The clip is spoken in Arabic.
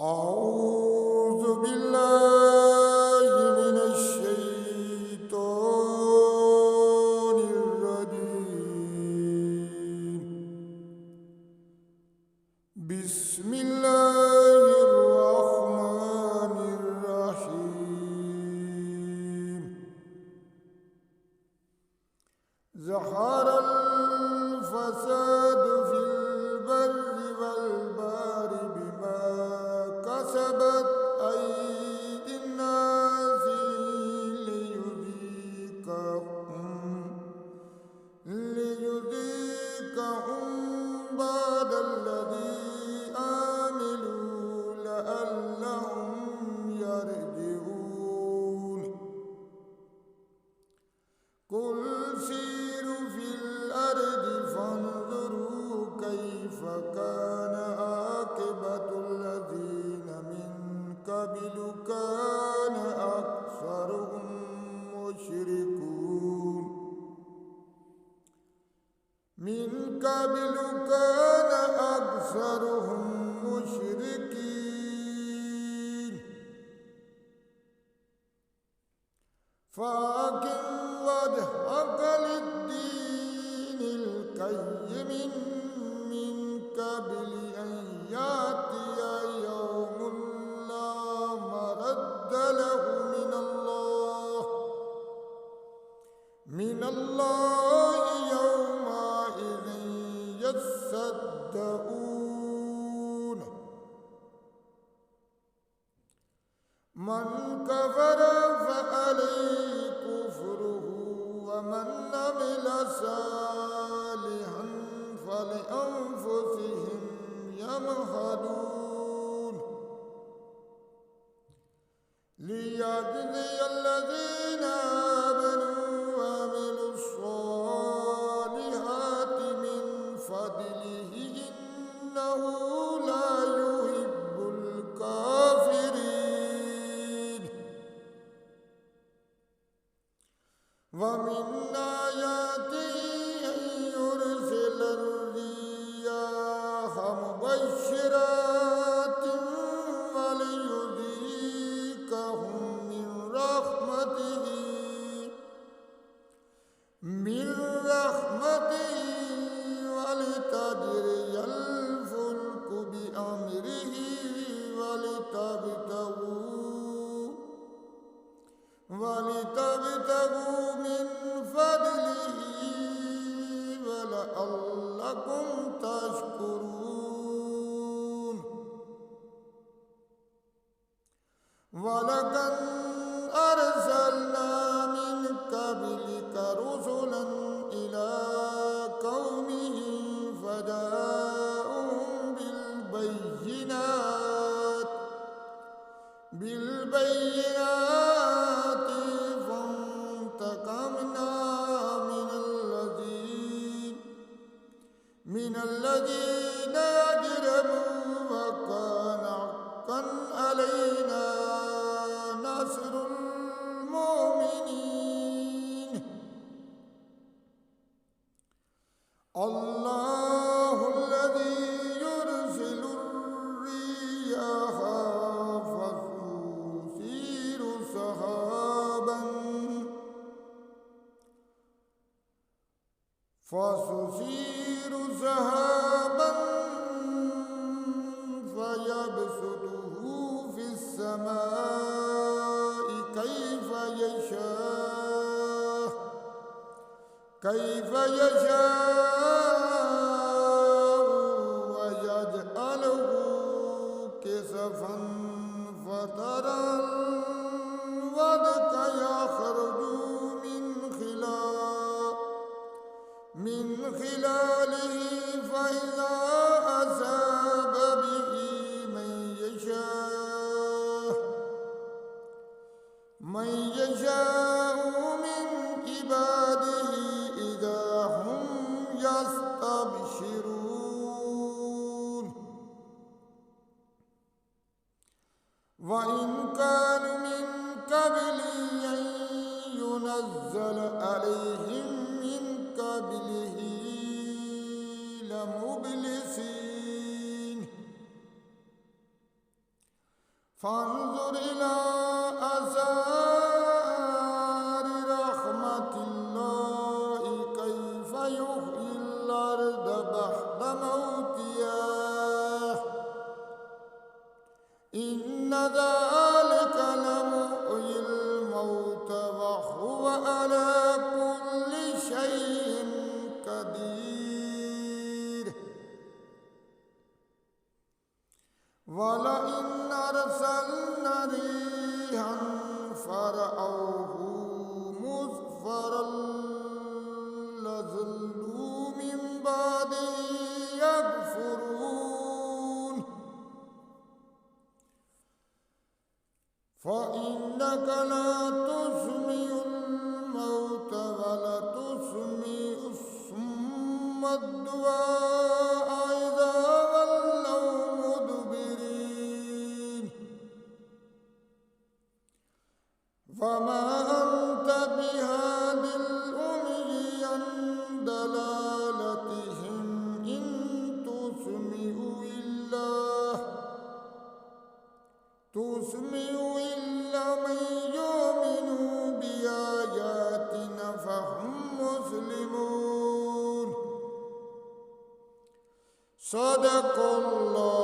أعوذ بالله من الشيطان الرجيم. بسم الله الرحمن الرحيم. ظهر الفساد في البر والبحر بما كسبت أيدي الناس ليذيقهم بعض الذي عملوا لعلهم يرجعون. قل سيروا في الأرض فانظروا كيف كان عاقبة الذين من قبل كان أكثرهم مشركين. فأقم وجهك للدين القيم من قبل أن يأتي يوم لا مرد له من الله يومئذ يصدقون. من كفر فعليه كفره ومن عمل صالحا فلأنفسهم يمهدون. ليجزي الذين آمنوا وعملوا الصالحات من فضله إنه لا يحب الكافرين. ومن آياته أن يرسل الرياح مبشرات وليذيقهم من رحمته ولتجري الفلك بأمره ولتبتغوا من فضله ولعلكم تشكرون. ولقد أرسلنا من قبلك رسلا إلى قومهم فجاءوهم بالبينات فانتقمنا من الذين أجرموا وكان حقا علينا نصر المؤمنين. الله الذي يرسل الرياح فتصير سحابا فيبسطه في السماء كيف يشاء ويجعله كسفا فترى الودق يخرج من خلاله فإذا أصاب به من يشاء من عباده إذا هم يستبشرون. وإن كانوا من قبل أن ينزل عليهم من قبله لمبلسين. فانظر إلى آثار رحمة الله كيف يحيي الأرض بعد موتها إن ذلك لمحيي الموتى وهو على كل شيء قدير ولئن أرسلنا ريحا فرأوه مصفرا لظلوا من بعده يكفرون فإنك لا تسمع الموتى ولا تسمع الصم الدعاء إذا ولوا مدبرين وما أنت بهاد الأمي عن ضلالتهم إن تسمع إلا من يؤمن بآياتنا فهم مسلمون صدق الله